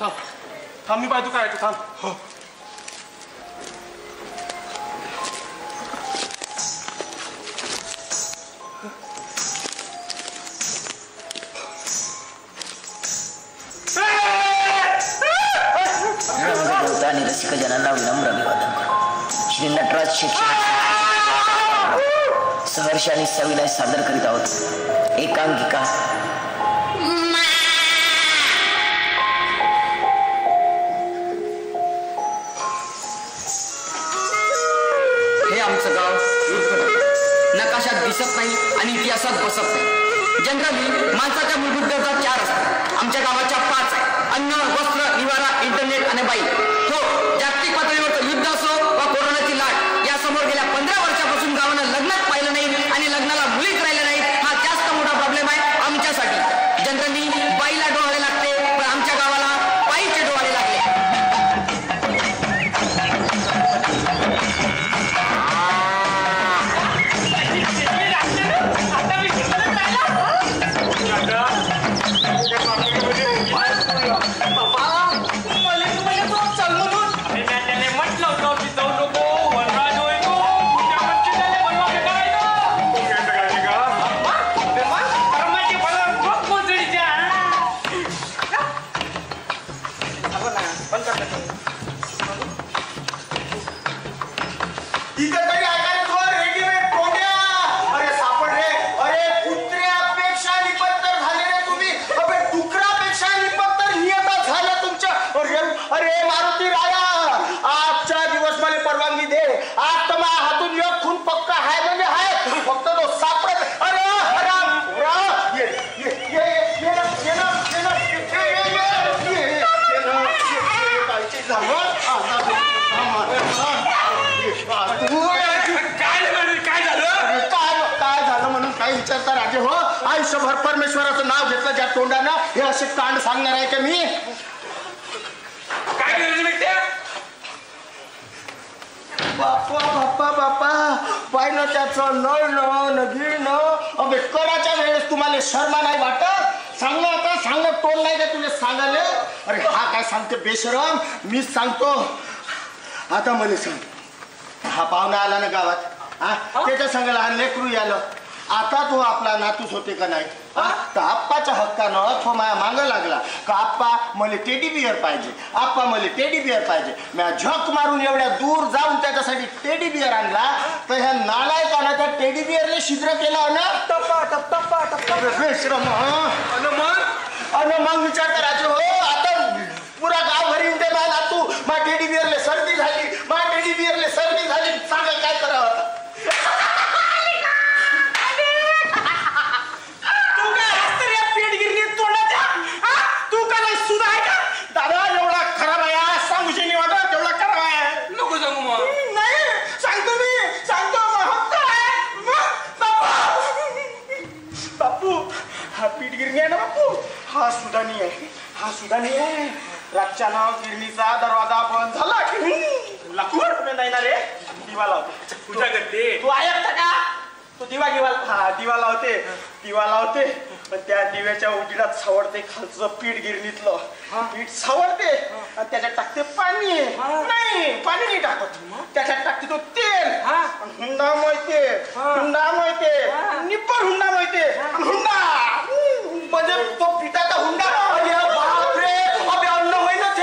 थांब थांब मी बाजू काय थांब. हो आणि रसिक जनांना विनम्र अभिवादन करू. श्री नटराज शिक्षण सहर्ष आणि सविनय सादर करीत आहोत एकांकिका हे आमचं गाव नकाशात दिसत नाही आणि इतिहासात बसत नाही. जनरली माणसाच्या मूलभूत गरजा 4 असतात. आमच्या गावाच्या 5 आहे. अन्न, वस्त्र, निवारा, इंटरनेट आणि बाई. हो, जागतिक पातळीवर युद्ध असो वा कोरोनाची लाट यासमोर गेल्या 15 वर्षापासून गावानं लग्नात पाहिलं नाही आणि लग्नाला मुलीच राहिल्या नाहीत. हा जास्त मोठा प्रॉब्लेम आहे आमच्यासाठी. जनरली बाईला डोहाळे लागते पण आमच्या गावाला बाईचे डोहाळे लागले. आयुष्यभर परमेश्वराचं नाव घेतलं ज्या तोंडानं हे असे कांड सांगणार आहे का मी? काय केलं बाप्पा बाप्पा बाप्पा पाहिलं त्याचं नळणं गिळणं. अबे कराच्या वेळेस तुम्हाला शर्मा नाही वाटत? सांगणं आता सांगणं तोंड नाही का तुला सांगायला? अरे हा काय सांगते बेशरम? मीच सांगतो. आता मला सांग, हा पाहुणा आला ना गावात, हा त्याच्या संग लहान लेकरू आलं. आता तो आपला नातूस होते का नाही? तर आप्पाच्या हक्कानं तो माझ्या मागं लागला का आप्पा मला टेडी बिअर पाहिजे, आप्पा मला टेडी बिअर पाहिजे. मी झक मारून एवढ्या दूर जाऊन त्याच्यासाठी टेडी बिअर आणला तर ह्या नालायकानं त्या टेडी बिअरने छिद्र केलं ना. टप्पा टप्पा टप्पा टप्पा बेश्रम. अन मग विचार करायचे हो आता पुरा गाव भरीन ते माझ्या नातू मा टेडी बिअरले सर्दी झाली, मा टेडी बिअरले सर्दी झाली. सांगा काय करावं? हा सुदानी आहे, हा सुदानी आहे. रातच्या नाव गिरणीचा दरवाजा बंद झाला की लाकूड नाही ना रे. दिवा लावते पूजा करते. तू ऐकता का? तो दिवा दिवा लावते, दिवा लावते. पण त्या दिव्याच्या उजेडात सावडते खालचं पीठ गिरणीतलं. पीठ सावडते आणि त्याच्यात टाकते पाणी. नाही पाणी नाही टाकत, त्याच्यात टाकते तो तेल. हुंडा मोयते, हुंडा मोयते, निप्पर हुंडा मोयते. हुंडा म्हणजे तो पिठाचा हुंडा. बापरे अबे अन्न होईना ते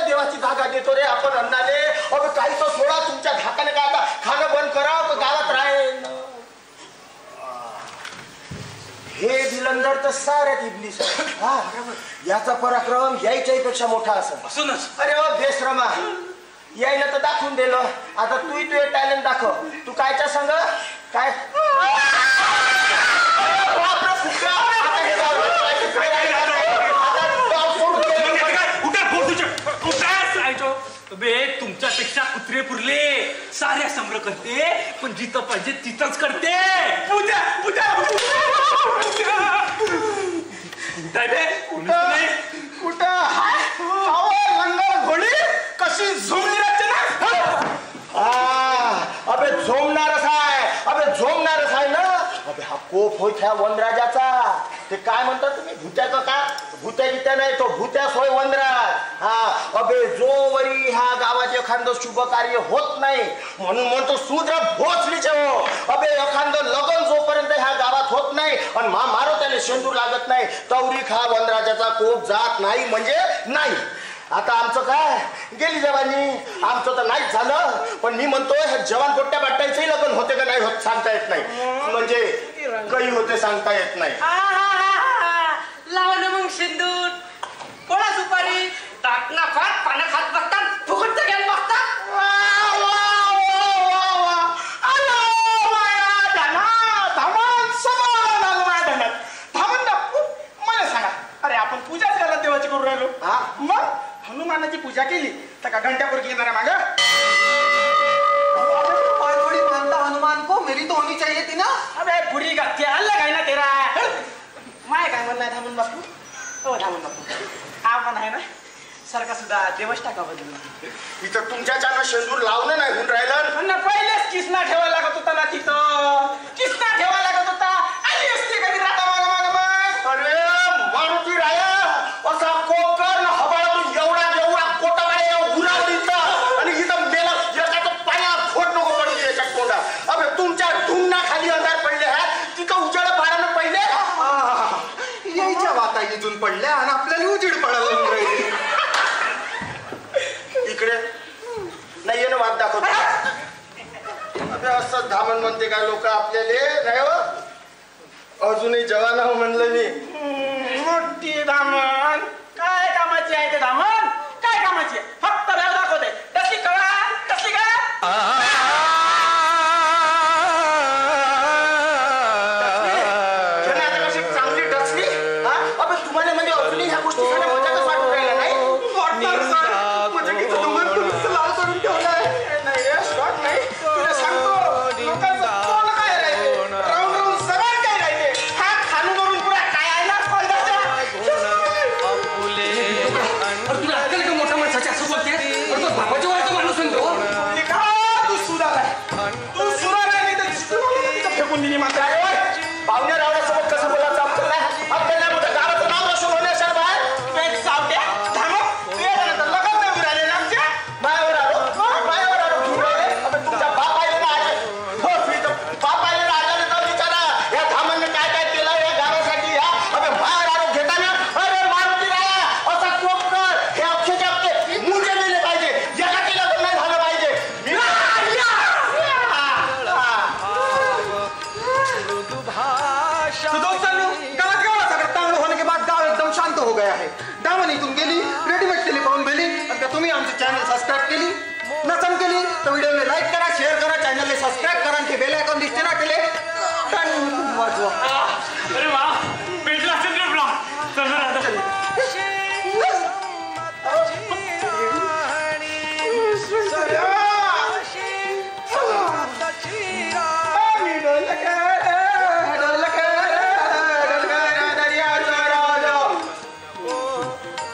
देवाची जागा देतो रे आपण अन्नाले. अबे काही तर सोडा तुमच्या धाकाने काय आता खाणं बंद करा गावात राहील. हे दिलंदर तर साऱ्यात इबलीस. याचा पराक्रम यायच्यापेक्षा मोठा असेल. अरे वा बेश्रमा यायला तर दाखवून दिलं. आता तू टॅलेंट दाखव. तू कायच्या संग काय बे तुमच्यापेक्षा कुत्रे पुरले. साऱ्या संग्रह करते पण जिथं पाहिजे तिथंच करते. पूजा पूजा कुठं लंगर घोडी कशी झोमली राहते ना. अबे झोमणारच आहे, अबे झोमणारच आहे ना. अबे हा कोप होय त्या वनराजाचा. ते काय म्हणतात तुम्ही भूत्याचं का भूत्या गीत्या नाही तो भूत्या सोय वंदराज. हा अबे जोवरी ह्या गावात एखादं शुभ कार्य होत नाही म्हणून म्हणतो शूद्र भोसडीचे हो. अबे एखादं लग्न जोपर्यंत ह्या गावात होत नाही आणि मारो त्याने शेंदूर लागत नाही तवरीक हा वनराजाचा कोप जात नाही म्हणजे नाही. आता आमचं काय गेली जवानी आमचं तर नाहीच झालं पण मी म्हणतोय हे जवान पोट्ट्या बाट्ट्यांचंही लग्न होते का नाही होत सांगता येत नाही म्हणजे काही होते सांगता येत नाही. लावा ना मग सिंदूर कोणा सुपारी टाकना खात पानं खात बसतात फुकटचं घ्यायला बसतात. मला सांगा अरे आपण पूजाच घालत देवाची करून राहिलो मग हनुमानाची पूजा केली तर का घंट्यापूर्वी येणार माग थोड़ी मानता हनुमान को मेरी तो होनी चाहिए थी ना. अबे बुरी का क्या लगाई ना तेरा माय काय म्हणलाय धामून बापू हो धामून बापू हा पण आहे ना सारखा सुद्धा देवच टाका बदलला इथं तुमच्याच्यानं शेंदूर लावणं नाही होऊन राहिलं ना पहिलेच किसना ठेवायला लागत होता ना तिथं किसना ठेवायला लागत होता आली असते कधी राहता माग माग मग. अरे मारुती राया असा कोकर न हबाळून एवढा कोटाबाया उरावलीचा आणि इथं मेला एकाचं पाण्यात फोड नको पडली याच्या तोंडात. अबे तुमच्या धुमना खाली अंधार पडले आहेत तिथं उजाड पाडानं पहिले यायच्या वाता इथून पडल्या आणि आपल्याला उजीड पडायला राहिली. इकडे नाही येणं वाद दाखवतो. अबे असं धामण म्हणते काय लोक आपल्याला नाही हो अजूनही जवान हो म्हणलं मी. मोठी धामण काय कामाची आहे ते धामण काय कामाची आहे फक्त वेळ दाखवते कसली कळा कसली कळा कशी चांगली डचली. अबे तुम्हाला म्हणजे अजूनही ह्या गोष्टी मजाकच वाटून राहिला नाही म्हणजे किती दोघं लाल करून ठेवलाय. नाही रे शॉट नाही तुला सांगतो लोकांचं तोंड काय राहते राऊंड राऊंड सगळं काय राहते हात खालून वरून पुरा काय आहे ना पडदाच्या तुला अक्कल का मोठ्या माणसाच्या असं बोलते तो बाबाच्या वयाचा माणूस म्हणतो. तू सुधार नाही तर तिथं फेकून दिली मात्र पाहुण्या रावण्यासोबत कसं बोलायचं अक्कल नाही. आपल्याला मोठं गावाचं नाव रोशन होण्यासार बाहेर सावट्या थांबव तू येणार लगत नाही उराले ना आमच्या मायावर आलो घेऊन राहिले. अबे तुमच्या बाप आले ना आले हो मी तर बाप आले ना आजाने तर विचारा या धामांनी काय काय केलं या गावासाठी या अबे बाहेर आलो घेताना अरे मारुती राया असा कोप कर हे अक्षरशः अख्खे मुंडे गेले पाहिजे एकाची लग्न नाही झालं पाहिजे. तो दोस्त चालू गावात गावात सगळं चांगलं होने के बाद गाव एकदम शांत हो गया है. दामन इथून गेली रेडीमेड केली पाहून भेली आणि का तुम्ही आमचं चॅनल सबस्क्राईब केली नसन केली तर व्हिडिओला लाईक करा शेअर करा चॅनलला सबस्क्राईब करा आणि ते बेल आयकॉन दिसते ना केले वाजवा. अरे वा भेटला असेल रे ब्लॉग चल आता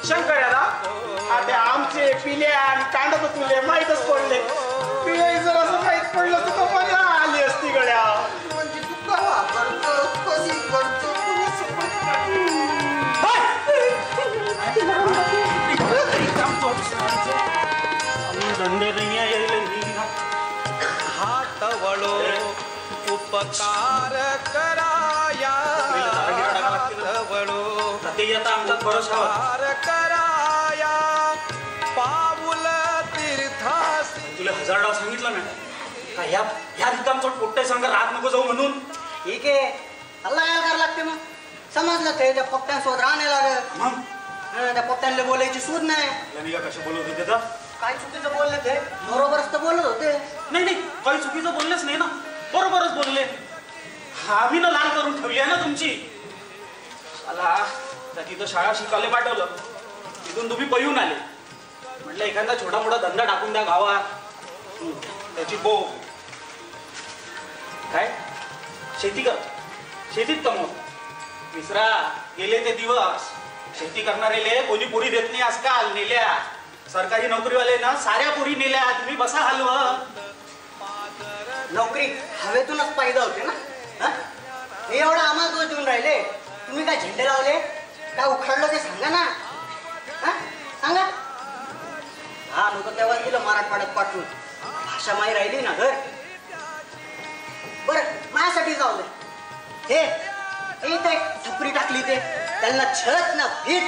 शंकर दादा आता आमचे पिले आणि कांडत तुले माहीतच पडले पिले जर असं माहीत पडलं तर मला आली असती गड्या म्हणजे तू कवा करतो कशी करतो हातवळो उपकार कराया हातवळो उपकार कराया पाऊल तीर्थासी. तुला 1000 डाव सांगितलं ना का ह्या रिकामचोट पोट्टे संग रात नको जाऊ म्हणून. ठीक आहे अल्ला यायला करायला लागते मग समजलं ते त्या पप्प्यांसोबत राहणे लागत मग त्या पप्प्यांना बोलायची सूद नाही. मी का कसे बोलत होते तर काय चुकीचं बोलले ते बरोबरच तर बोलत होते. नाही काही चुकीचं बोललेच नाही ना बरोबरच बोलले. आम्ही ना लाल करून ठेवली आहे ना तुमची. मला त्या तिथं शाळा शिकायला पाठवलं तिथून तुम्ही पळून आले म्हटलं एखादा छोटा मोठा धंदा टाकून द्या गावात त्याची बो काय शेती कर शेतीत कमवत विसरा गेले ते दिवस. शेती करणारेले कोणी पोरी देत नाही आजकाल नेल्या सरकारी नोकरीवाले ना साऱ्या पोरी नेल्या तुम्ही बसा हलवत. नोकरी हवेतूनच पाहिजे होते ना. एवढा आम्हाला दोष देऊन राहिले तुम्ही काय झेंडे लावले, काय उखाडलं ते सांगा ना. हा सांगा. हा लोक तेव्हा दिलं मराठवाड्यात पाठवून, भाषा माही राहिली ना घर. बरं माझ्यासाठी जाऊ दे. हे इथे छपरी टाकली ते त्यांना छत ना भीत.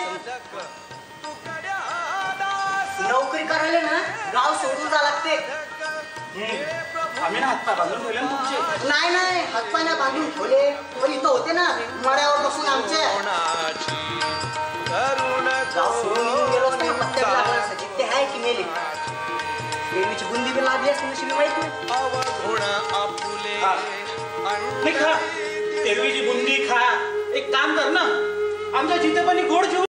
नोकरी करायला ना गाव सोडून जा लागते. आम्ही ना हातपाय बांधून ठेवले ना तुमचे. नाही हातपाय ना बांधून ठेवले, पण इथं होते ना मड्यावर बसून आमचे. गाव सोडून निघून गेलो असतो ना पत्त्यात लागला असं. ते आहे की मेले देवीची बुंदी बी लागली असते नशी माहित नाही. खा देवीची बुंदी खा. एक काम कर ना, आमच्या जिथे पण गोड जेवू.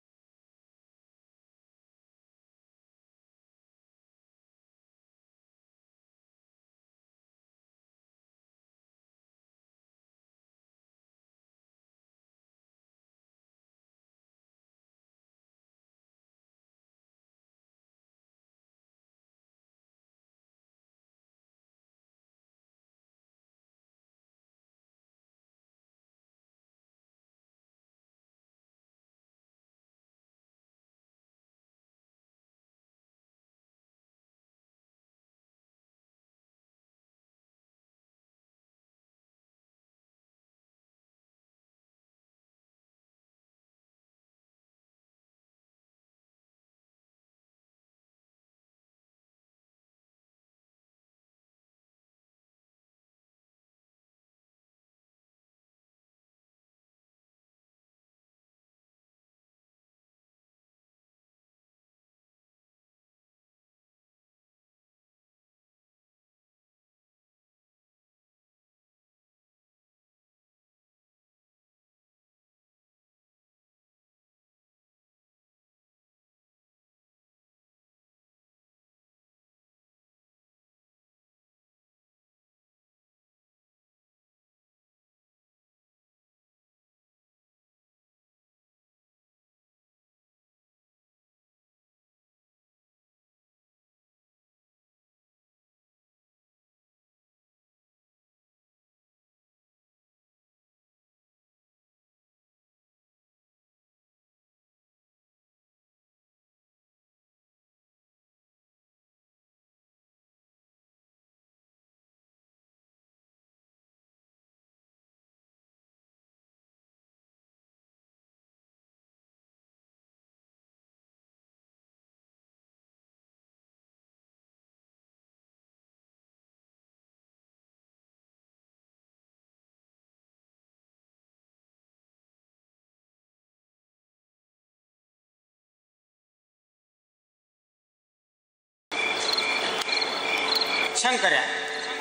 शंकर्या,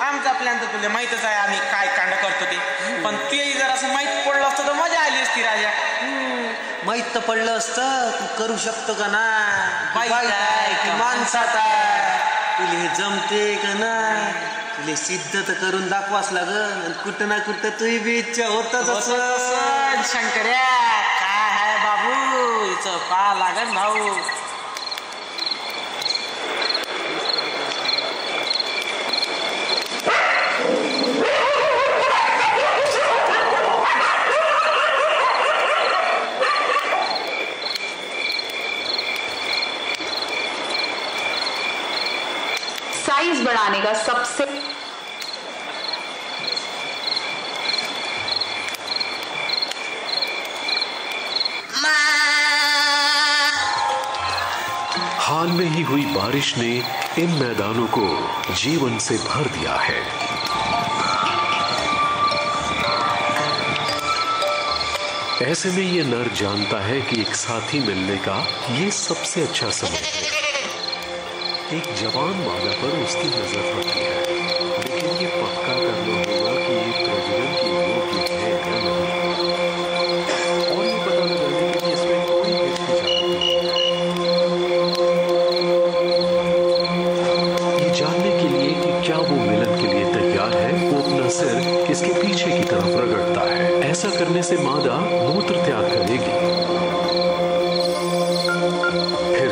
आमचा प्लॅन तर तुला माहितच आहे आम्ही काय कांड करतो ते. पण तेही जर असं माहित पडलं असतं तर मजा आली असती राजा. माहित तर पडलं असतं तू करू शकतो का ना. बाई काय की माणसात आहे, तुला हे जमते का ना. तुला सिद्ध तर करून दाखवाच लागल. कुठं ना कुठं तुही बी इच्छा होतच असं. शंकर्या काय आहे बाबू, हिचं पा लागन भाऊ. साइज बढ़ाने का सबसे हाल में ही हुई बारिश ने इन मैदानों को जीवन से भर दिया है. ऐसे में ये नर जानता है कि एक साथी मिलने का ये सबसे अच्छा समय है. एक जवान मादा पर उसकी नजर पड़ती है, लेकिन ये पक्का करना होगा कि ये प्रजनन के योग्य है या नहीं. और ये पता लगाने के लिए इसमें कोई हिचकिचाहट नहीं. ये जानने के लिए कि क्या वो मिलन के लिए तैयार है, वो अपना सिर इसके पीछे की तरफ रगड़ता है. ऐसा करने से मादा मूत्र त्याग करेगी.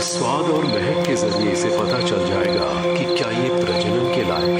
स्वाद और महक के जरिए इसे पता चल जाएगा कि क्या ये प्रजनन के लायक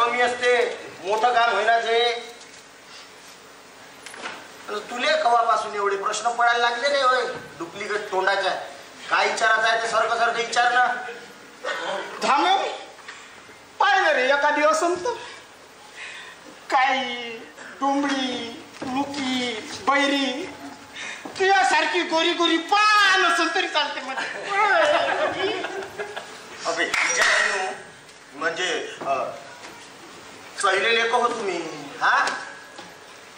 कमी असते, मोठं काम होईना ते. तुले कवापासून एवढे प्रश्न पडायला लागले रे होय डुप्लिकेट तोंडाच्या? काय विचारायचं आहे ते सारखं सारखं विचार ना. धामे पाहिलं रे एका दिवस काही डोंबडी मुकी बैरी तुझ्यासारखी गोरी गोरी पान असेल तरी चालते मध्ये. अबे म्हणजे चैलेले का हो तुम्ही? हा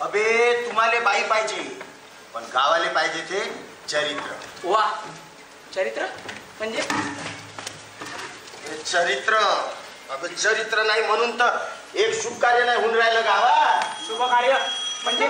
अबे तुम्हाला बाई पाहिजे पण गावाले पाहिजे ते चरित्र. वा चरित्र म्हणजे चरित्र. अबे चरित्र नाही म्हणून तर एक शुभ कार्य नाही होऊन राहिलं गावात. शुभ कार्य म्हणजे?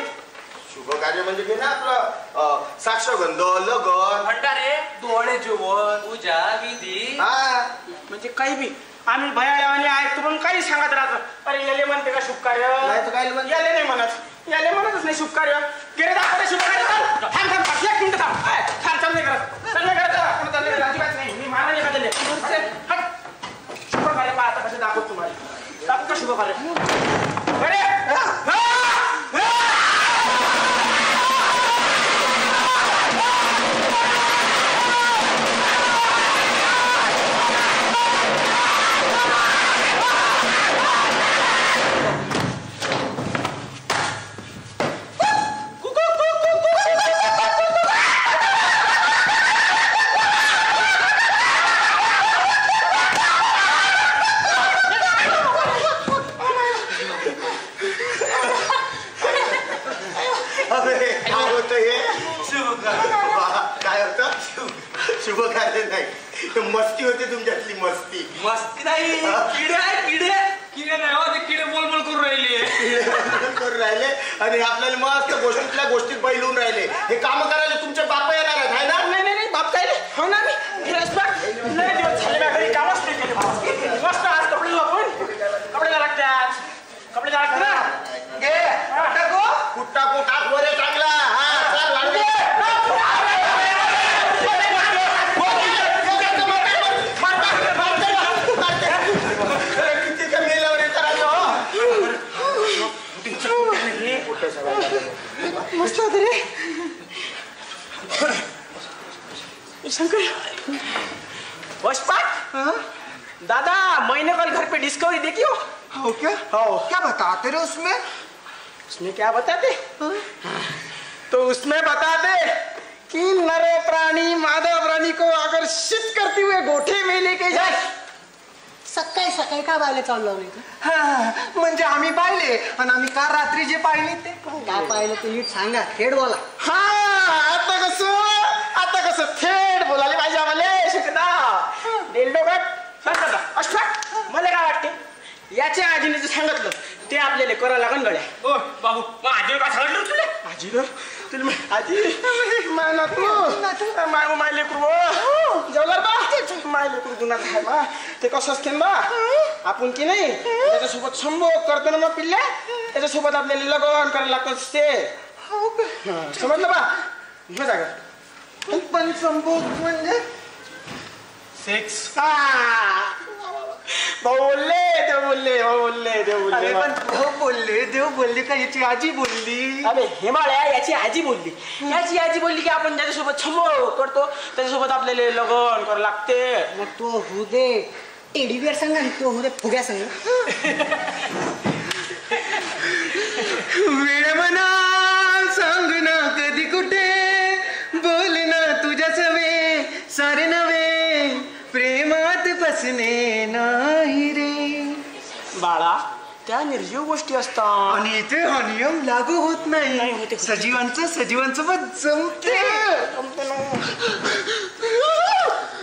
शुभ कार्य म्हणजे ते ना आपलं साक्षगंध लगन भंडारे डोळे जेवण पूजा विधी. हा म्हणजे काही बी आम्ही भयाळ्यावाने ऐकतो पण काही सांगत राहतो. अरे याले म्हणते का शुभ कार्य? नाही तर काय म्हणते? याले नाही म्हणत, याले म्हणतच नाही शुभ कार्य. गेले दाखवते शुभ कार्य. थांब थांब थांब एक मिनिट थांब. थांब चालले करत चालले करत चालले करत अजिबात नाही. मी महाराज एखाद्याले शुभ कार्य पहा आता कसं दाखवत तुम्हाला. दाखव का शुभ कार्य? अरे शुभ कार्य नाही, मस्ती होते तुमच्यातली मस्ती. मस्ती नाही किडे आहे किडे. किडे नाही हो ते किडे बोलबोल करून राहिले आणि आपल्याला मस्त गोष्टीतल्या गोष्टीत बैलून राहिले. हे काम करायला तुमचे बाप येणार आहेत आहे ना? नाही बाप काय हो ना. मी नाही दिवस झाले ना घरी कामच नाही केले. मस्त आज कपडे आपण कपडे लागतात. कपडे लागतात ना. घे टाको टाको टाक वर टाकला. हा चाल लागले. मस्त होते रे शंकर. पुष्पक दादा मैंने कल घर पे डिस्कवरी देखी हो. हो क्या? हो. क्या बताते रे उसमें? उसमें क्या बताते? तो उसमें बताते कि नरे प्राणी मादा प्राणी को आकर्षित करते हुए गोठे में लेके जाए. सकाळी सकाळी का बायले चाललो नाही? म्हणजे आम्ही पाहिले आणि आम्ही काल रात्री जे पाहिले ते काय पाहिलं ते नीट सांगा. थेट बोला. हा आता कसं थेट बोलायला पाहिजे आम्हाला. शिकता डेल्डोगट अष्टक मला काय वाटते याच्या आजीने जे सांगितलं ते आपल्याला करावं लागन गड्या. ओ बाबू मग आजीवर का सांगितलं तुला? आजीवर तुला आजी माना तू माय लेकरू जेवला बा. माय लेकरू गुन्हा आहे बा. ते कसं असते बा आपण की नाही त्याच्यासोबत संभोग करतो ना मग पिल्ल्या त्याच्यासोबत आपल्याला लगन करायला लागत असते. समजलं बा? मजा कर. पण संभोग म्हणजे सेक्स. भाऊ बोलले देव बोलले भाऊ बोलले देव बोलले. पण देव बोलले का याची आजी बोलली? अबे हिमालया याची आजी बोलली. याची आजी बोलली की आपण ज्याच्यासोबत संभोग करतो त्याच्यासोबत आपल्याला लगन करावं लागते. मग तो होऊ दे टेडीवेअर सांगा आणि तो होऊ दे फुग्या सांगा. वेळ म्हणा सांग ना कधी कुठे बोल ना तुझ्या सवे सारे नवे प्रेमात बसणे नाही रे. बाळा त्या निर्जीव गोष्टी असतात आणि इथे हा नियम लागू होत नाही. सजीवांचं मग जमते.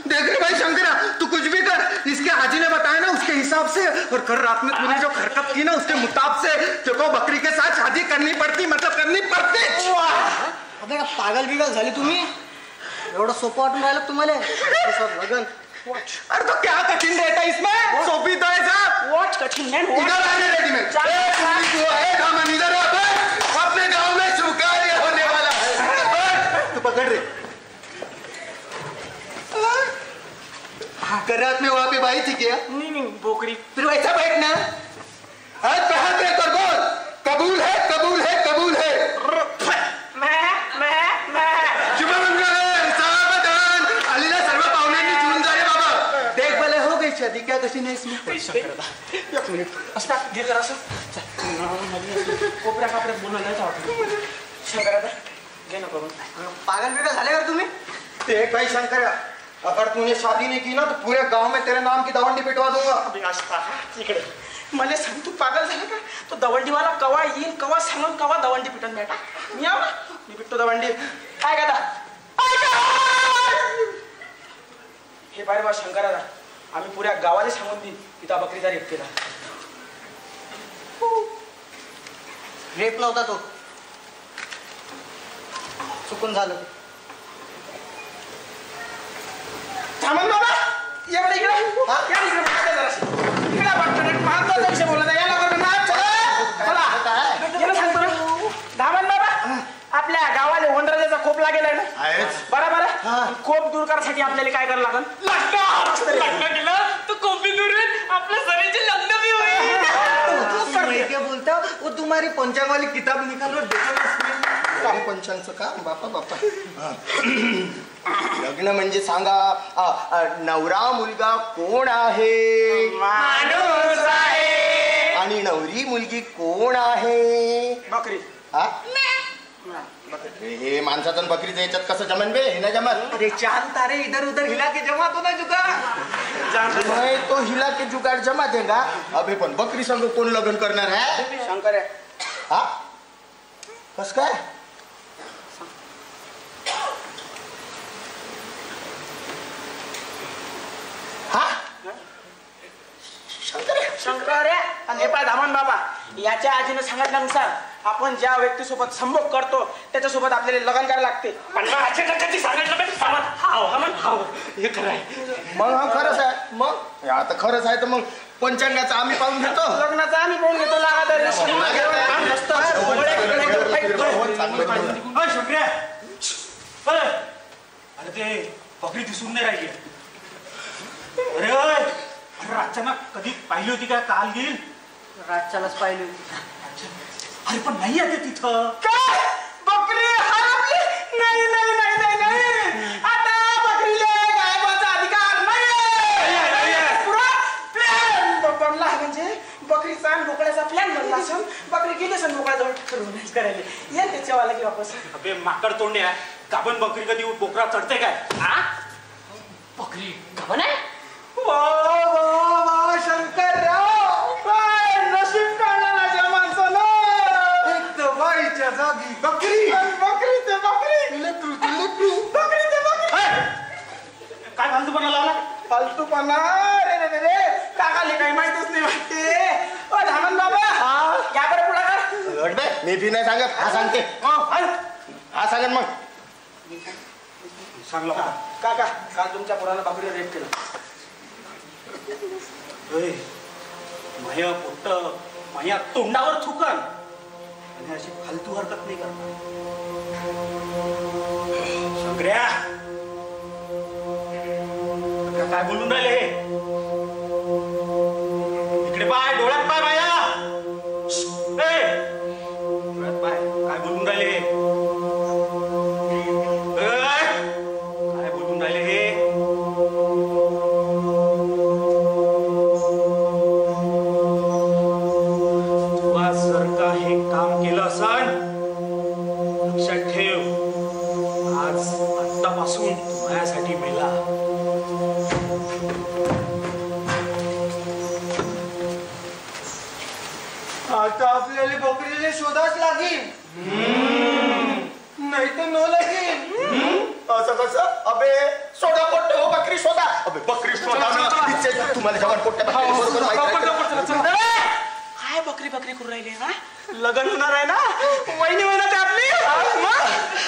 देख रे भाई शंकरा तू कुछ भी कर इसके हाजी ने बताया ना उसके हिसाब से और कल रात में तूने जो हरकत की ना उसके मुताबिक से तेरे को बकरी के साथ शादी करनी पड़ती मतलब करनी पड़ती. अबे का पागल बिगल झाली तुम्ही? एवढं सोपं वाटून राहिलं तुम्हाला लगन? अरे तो क्या कठिन रहता है इसमें? सोपी तो है साहब. वॉच कठिन है. इधर आने रेडीमेड. इधर अपने गांव में शुभ कार्य होने वाला है. तू पकड़ रे. कर रात में वहां पे बाई थी क्या? नहीं बोकरी. फिर वैसा बैठना. कर बोल, कबूल है, कबूल है, कबूल है। सावधान, आलेल्या सर्व पाहुण्यांनी जेवून जा रे बाबा। देख भले हो गई शादी, क्या कशी नाही एक मिनिट असता घे जरा असं कोपऱ्या कापऱ्यात बोलायला जाऊ शंकरादा घे ना करून पागल बिगल झाले का तुम्ही? ते भाई शंकर, अगर तूने शादी नहीं की ना तो पूरे गांव में तेरे नाम की दवंडी पिटवा दूंगा। इकडे मला सांग, तू पागल झाला का? तो दवंडीवाला कवा येईन, कवा सांगून कवा दवंडी पिटून बेटा मी आव ना, मी पिटतो दवंडी। काय का हे पाहिजे बा शंकरादा, आम्ही पुऱ्या गावाला सांगून देईन की त्या बकरीचा रेप केला। रेप नव्हता तो, चुकून झालं। थांबा बाबा, ये बरं इकडे या इकडे बघा जराशी इकडे वाटतं महत्वाचा विषय बोलत याला बरं ना चला गेलं सांगतो ना धामन बाबा, आपल्या गावाला वनराजाचा खोप लागेलाय ना बरोबर, खोप दूर करण्यासाठी आपल्याला काय करावं लागेल? लग्न केलं तर खोप बी दूर होईल, आपल्या सगळ्यांचे लग्न बी होईल। क्या बोलता वो तुम्हारी पंचांग वाली किताब निकालो, देखा पंचांगचं का बापा बापा। लग्न म्हणजे सांगा, नवरा मुलगा कोण आहे? माणूस आहे। आणि नवरी मुलगी कोण आहे? बकरी। हा हे माणसाचं बकरीचं याच्यात कसं जमन बे? हे ना जमन। अरे चांद तारे इधर उधर हिला के जमा तो ना जुगा, तो हिला के जुगाड़ जमा देगा। अबे पण बकरी संग कोण लग्न करणार आहे? शंकर आहे। हा कस काय? हा शंकर आणि हे पाय धामन बाबा, याच्या आजीने सांगितल्यानुसार आपण ज्या व्यक्तीसोबत संभोग करतो त्याच्यासोबत आपल्याला लग्न करायला लागते। पण हे खरं आहे। मग हा खरंच आहे। मग आता खरंच आहे तर मग पंचांगाचं आम्ही पाहून घेतो, लग्नाचं आम्ही पाहून घेतो। अरे ते बकरी दिसून नाही राहिली। अरे रातच्याना कधी पाहिली होती का? काल गेल रातच्यालाच पाहिली होती। अरे पण नाही आहे तिथं काय? बकरी हरपली? नाही नाही नाही नाही नाही, आता बकरीला गायबाचा अधिकार नाही। पुरा प्लॅन बनला, म्हणजे बकरीचा आणि बोकड्याचा प्लॅन बनला असून बकरी गेली असून बोकड्याजवळ ठरवूनच करायला येईल त्याच्यावाला की वापस। अबे माकड तोंड्या, गाभण बकरी कधी बोकरा चढते काय? हा बकरी गाभण आहे? वा वा वा शंकरराव, नशीब काढला माझ्या माणसानं। एक तर बाईच्या जागी बकरी, बकरी ते बकरी, लेकरू ते लेकरू, बकरी ते बकरी। काय फालतूपणा लावला? फालतूपणा? रे रे रे काकाले काही माहितच नाही वाटते। ओ धामन बाबा, या बरं पुढे कर। मी भी नाही सांगत, हा सांगते। हा सांगत मग सांगलो काका, काल तुमच्या पोराला बकरीला रेप केलं। माया पोट्ट माया तोंडावर थुकन आणि अशी फालतू हरकत नाही करणार। शंकर्या काय बोलून राहिले? इकडे पाय, डोळ्यात पाय माया, डोळ्यात पाय, काय बोलून राहिले? काय बोलून राहिले हे? लक्षात ठेव, आज आत्तापासून माझ्यासाठी मेला। आता आपल्याला बकरीला शोधाच लागेल, नाही तर न लागेल। असं कसं? अबे सोडा पोट्टे हो, बकरी शोधा। अबे बकरी शोधा ना, तुम्हाला जवान पोट्टे काय बकरी बकरी करून राहिले? हा लग्न होणार आहे ना, वहिनी होणार ते आपली।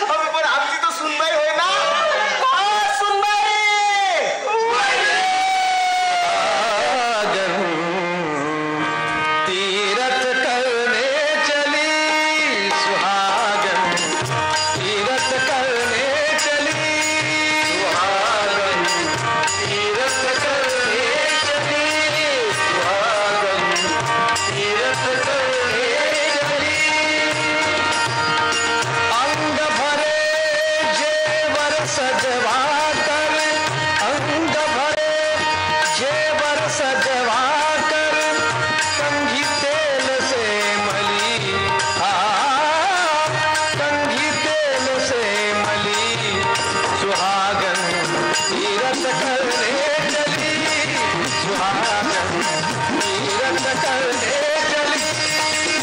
अबे पण आमची तर सुनबाई होय ना, सुनबाई। तीरथ करने चली सुहागन, तीरथ करने चली सुहागन, तीरथ करने चली सुहागन, तीरथ तीरथ करने चली सुहागन तीरथ करने चली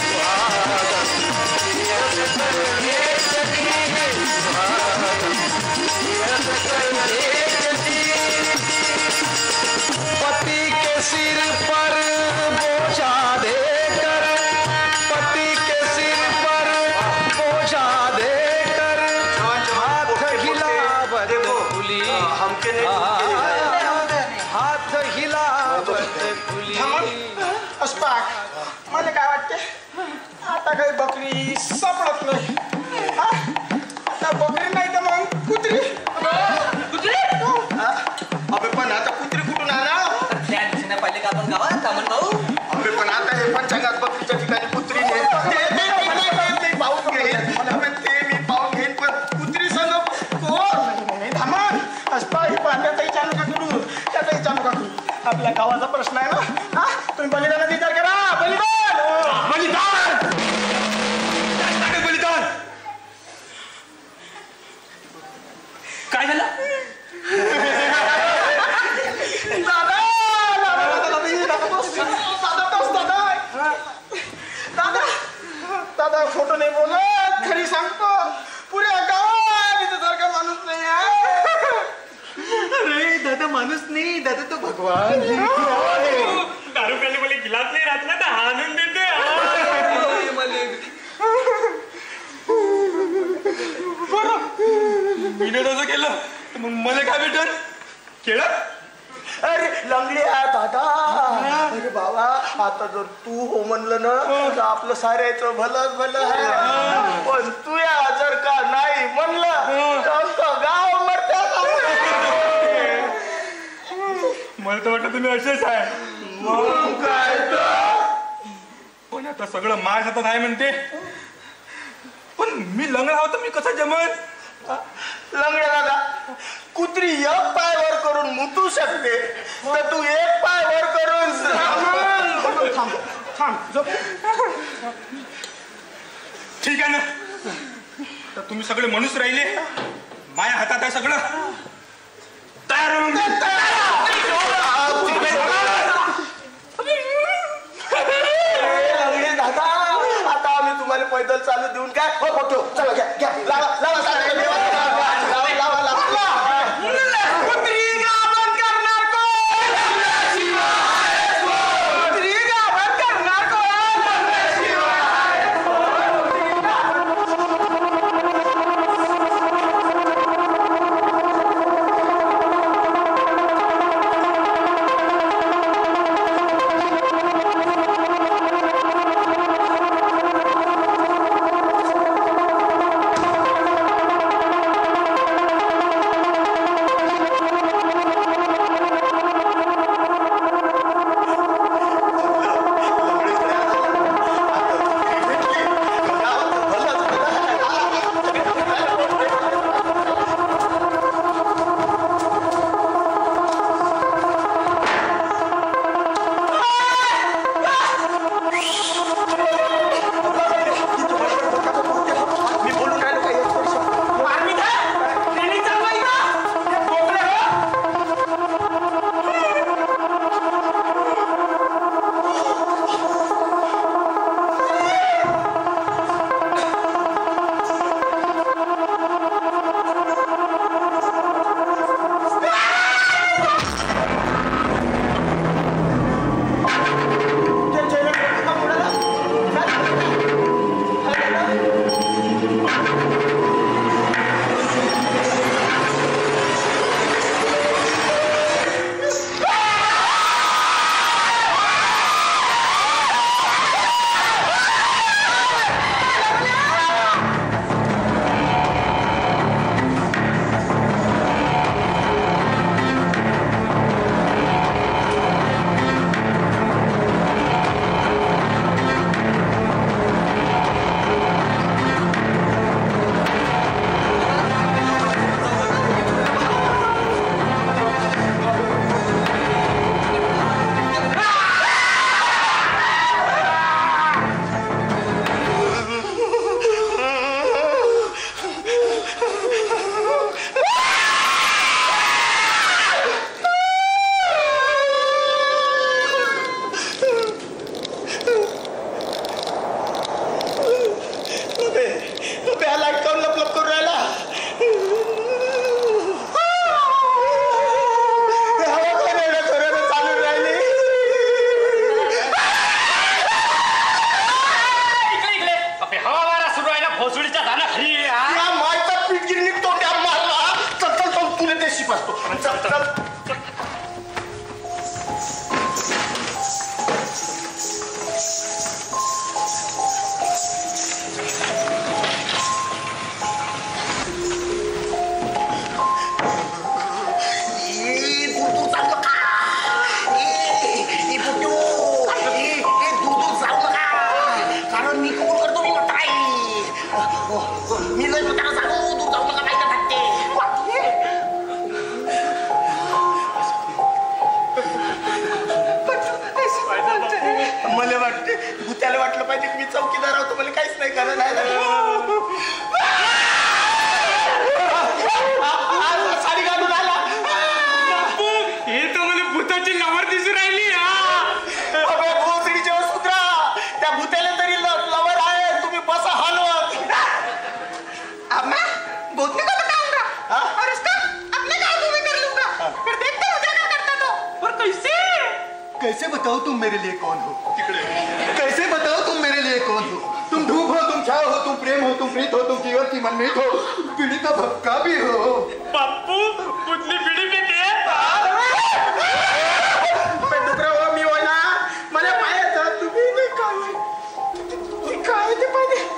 सुहागन तीरथ करने चली सुहागन तीरथ करने चली पति के सिर पर बोझा देकर पति के सिर पर बोझा देकर हाथ हिलावत खुली हाथ हिलावत खुली अस्पाक मला काय वाटते आता काही बकरी सापडत नाही हा? आता बकरी नाही तर मग कुत्री अबे पण आता कुत्री कुठून आणा त्या दिवशी पाहिले का आपण गावात कामन भाऊ अबे पण आता हे पंचांगात बकरीच्या ठिकाणी कुत्री नाही पाहून घेईन ते मी पाहून घेईन पण कुत्री संग कोण थांबा अस्पा हे पाहण्याचा विचार नका करू त्याचा विचार नका करू आपल्या गावाचा प्रश्न आहे ना हा तुम्ही बलिदानाचा विचार करा बलिदान बलिदान बलिदान काय झालं दादा फोटो नाही बोलत खरी सांगतो पुऱ्या गावात इथं सारखा माणूस नाही आहे अरे दादा माणूस नाही दादा तो भगवान दारू प्याले बोले गिलास नाही राहत ना तर हाणून देते मी तसं केलं मग मला काय भेटल केळं अरे लंगड्या दादा अरे बाबा आता जर तू हो म्हणलं ना तर आपलं साऱ्याचं भलंच भलं आहे पण तू या जर का नाही म्हणलं तर आमचं गाव मरत्या मला तर वाटतं तुम्ही असेच आहे मग काय तर पण आता सगळं माझ्या हातात आहे म्हणते पण मी लंगडा होतो मी कसं जमत लंगड्या दादा कुत्री एक पाय वर करून मुतू शकते तर तू एक पाय वर करून थांब थांब झोप. ठीक आहे ना तर तुम्ही सगळे मनुष्य राहिले माझ्या हातात आहे सगळं तयार होऊन जा. दादा आता आम्ही तुम्हाला पैदल चालू देऊन काय हो फोटो चला घ्या घ्या लावा लावा लावा कुत्री गाभण करणार कोण कुत्री गाभण करणार कैसे बताओ तुम मेरे लिए कौन हो? कैसे बताओ तुम मेरे लिए कौन हो? तुम धूप हो, तुम छाव हो, तुम प्रेम हो, तुम प्रीत हो, तुम जीवन की मनमीत हो, पीढ़ी का भक्का भी हो। बापू कुठली पिढी पिते हो मी ना मला पाहायचं तुम्ही काय ते पाहिजे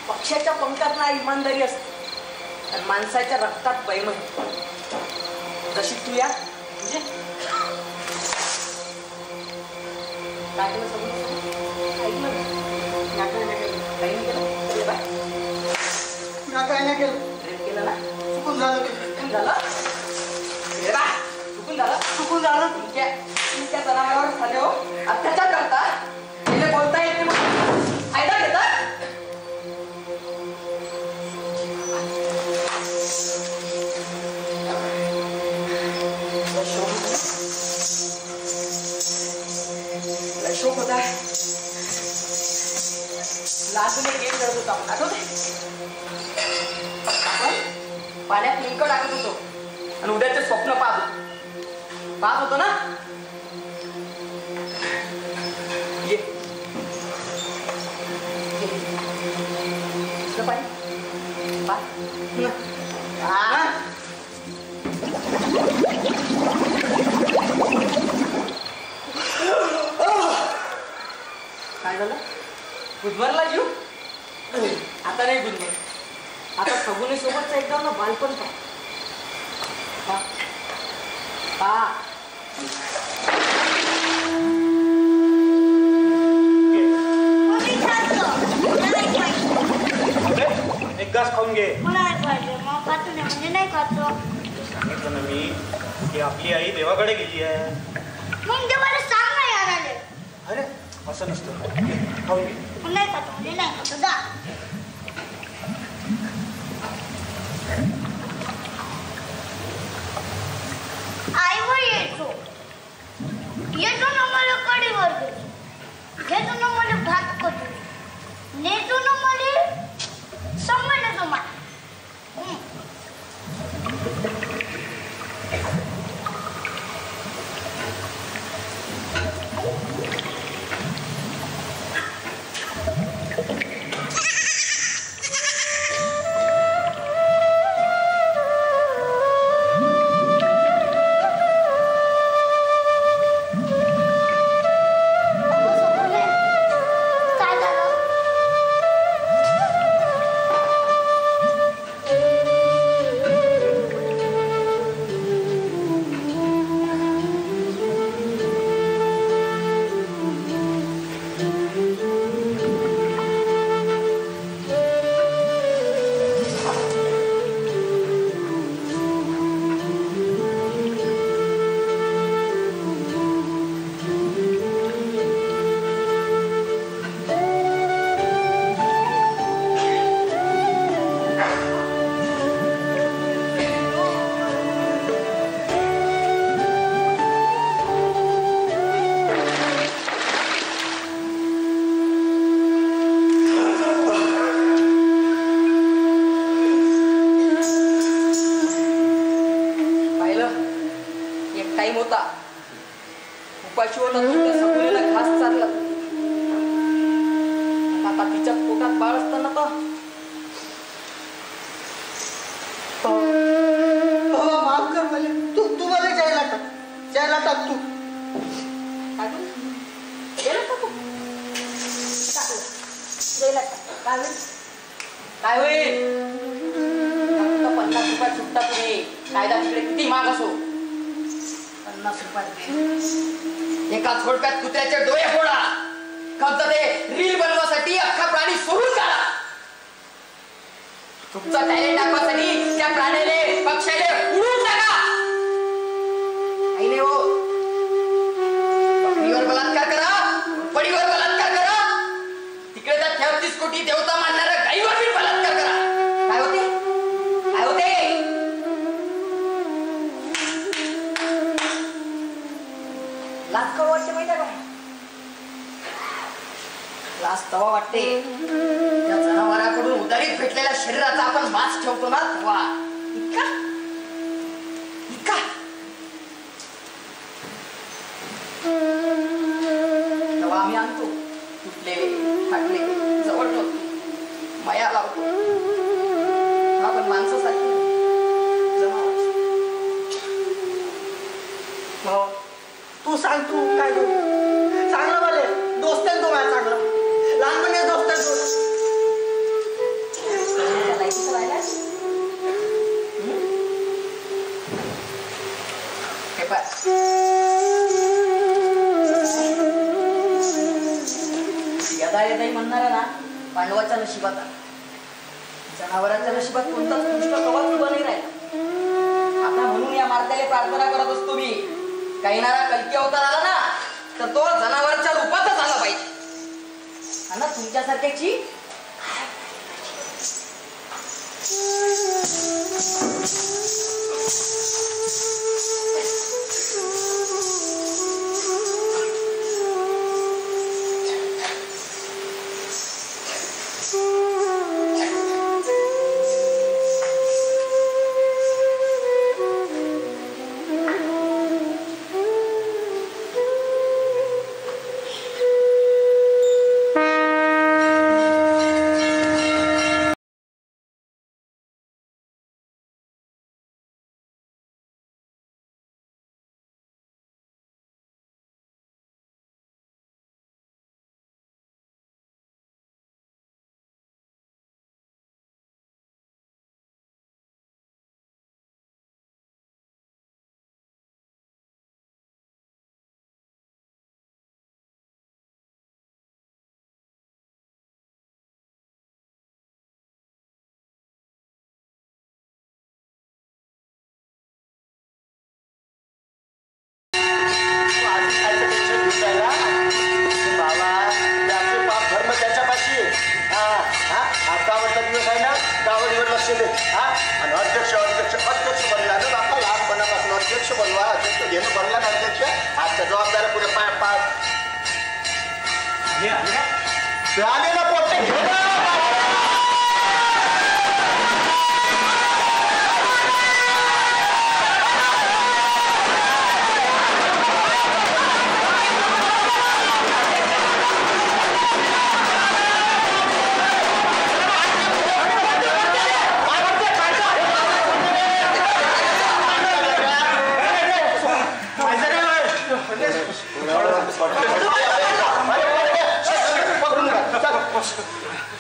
पक्षाच्या पंखात ना इमानदारी असते आणि माणसाच्या रक्तात बैमन जशी तू या म्हणजे काय केलं सगळं ऐकलं काय नाही केलं रेप केलं ना चुकून झालं चुकून झालं तुमच्या जनावरावर झाले हो अत्याचार करता पहिले बोलता येत नाही फायदा घेता शोक होता लाजून एक गेम खेळत होता आठवते आपण पाण्यात लिंक टाकत होतो आणि उद्याचे स्वप्न पाहत होतो ना ये पाणी काय झालं गुदमरला जीव आता नाही गुदमर आता सगुनी सोबतचा एकदम ना बालपण एक घास खाऊन घे म्हणजे नाही खातो सांगितलं ना मी की आपली आई देवाकडे गेली आहे मग देवाला सांग ना यार आले अरे असं नसतं खाऊन घे नाही खातो म्हणजे नाही खातो दा आईवर येतो ना मला कढीवर घेतो ना मला भात करू नेतो ना मला संबंध समान काय होईल 50 रुपयात सुट्टा पुढे कायदा तिकडे किती महाग असो 50 रुपयात एका झोडप्यात कुत्र्याचे डोळे फोडा फक्त ते रील बनवण्यासाठी अख्खा प्राणी सोडून काढा तुमचा टॅलेंट दाखवण्यासाठी त्या प्राण्याने पक्षाने उडून टाका आईने हो बकरीवर बलात्कार करा पडीवर बलात्कार करा तिकडे त्या 33 कोटी देवता मानणाऱ्या गाईवर बी बलात्कार करा काय होते लाज का वाटते माहिती का लाज तवा वाटते त्या जनावराकडून उदारीत भेटलेल्या शरीराचा आपण मास ठेवतो ना तेव्हा इतका तेव्हा आम्ही आणतो तुटलेले फाटले जवळ ठेवतो माया लावतो आपण माणसासाठी तू सांग तू काय चांगलं मला दोस्त आहे तो माझा चांगला लहानपणी दोस्त आहे म्हणणारा ना पांडवाच्या नशिबात आला. जनावरांच्या नशिबात कोणताच कृष्ण कवच उभा नाही राहिला. आता म्हणून या मार्त्याला प्रार्थना करत असतो मी, काही येणारा कल्की अवतार आला ना तर तो जनावरांच्या रूपातच आला पाहिजे. आणि तुमच्यासारख्याची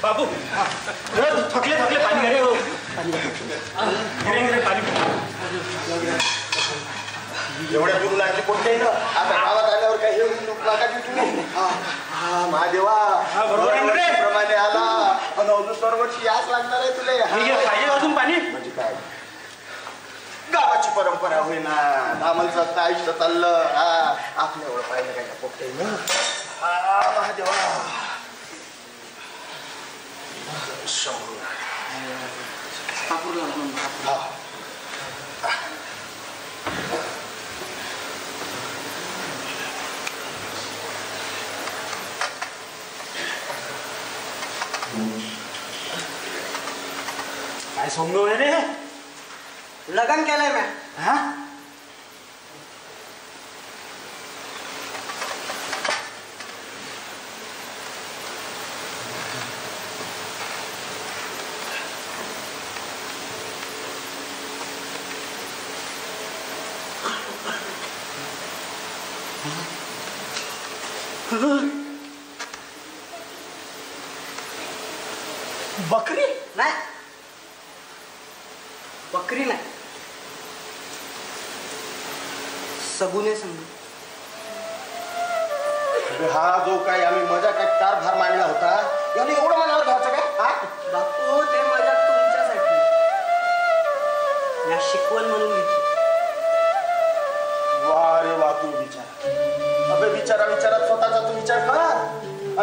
बाबू थकले थकले पाणी घे हो. एवढ्या दूर लागली कोणते ना आता गावात आल्यावर काही हे नका तुम्ही. हा महादेवा प्रमाणे आला आणि अजून दरवर्षी याच लागणार आहे तुला. पाहिजे अजून पाणी म्हणजे काय गावाची परंपरा होईना आम्हाला आयुष्य चाललं. हा आपल्या एवढं पाहिलं काय पोपटे ना. हा महादेवा शंभू काय समजू रे लगन केलंय मी. हा बकरी नाही, बकरी नाही, सगुने सांगू. हा जो काही आम्ही मजा काय कारभार मांडला होता याने एवढं मनावर घ्यायचं काय. हा बापू ते मजा तुमच्यासाठी या शिकवण म्हणून घेतली. वा रे वा तू विचार. अबे विचारात स्वतःचा तू विचार कर.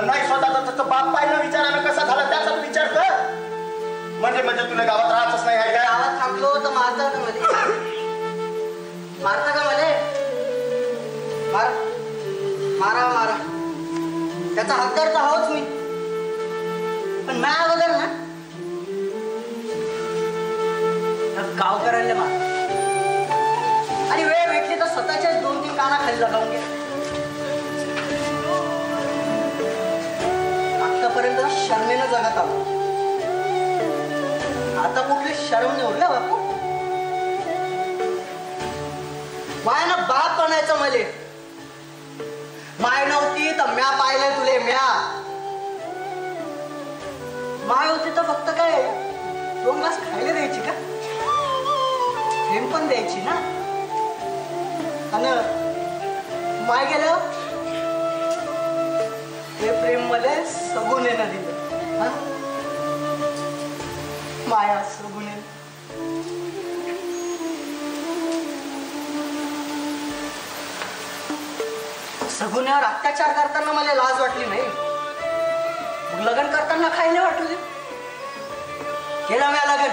नाही स्वतःचा तर बाप पाहिलं विचारानं कसा झाला त्याचा तू विचार कर. म्हणजे तुला गावात राहायचंच नाही आहे. गावात थांबलो तर मारता का मध्ये, मारता का मध्ये, मारा मारा त्याचा हक्कर तर होच मी. पण मी अगोदर ना गावकऱ्यांना मार आणि वेळ भेटली तर स्वतःच्याच 2-3 कानाखाली लगावून घ्या. आतापर्यंत शर्मेनं जगत आलो, आता कुठली शरम नाही उरल्या बापू. मायानं बाप बनायचं मले. माय नव्हती तर म्या पाहिलंय तुले. माय होती तर फक्त काय 2 ग्लास खायला द्यायची का, प्रेम पण द्यायची ना. आणि माय गेलं हे प्रेम मला सगुनेनं दिलं हा? माया सगुने सगुन्यावर अत्याचार करताना मला लाज वाटली नाही. मग लग्न करताना काही नाही वाटू दे. केला मी लग्न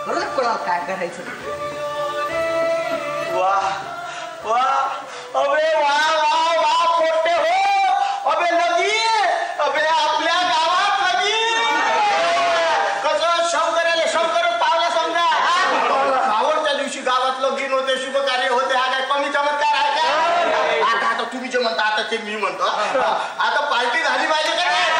करू दे कोणाला काय करायचं. वा वा अबे वा वा वा पोटे हो. अबे लगी अबे आपल्या गावात लगी कसं शंकर पावला समजा. आवडत्या दिवशी गावात लगीन होते, शुभ कार्य होते. हा काय कमी चमत्कार आहे का? आता तुम्ही जे म्हणता आता ते मी म्हणतो. आता पार्टी झाली पाहिजे का नाही?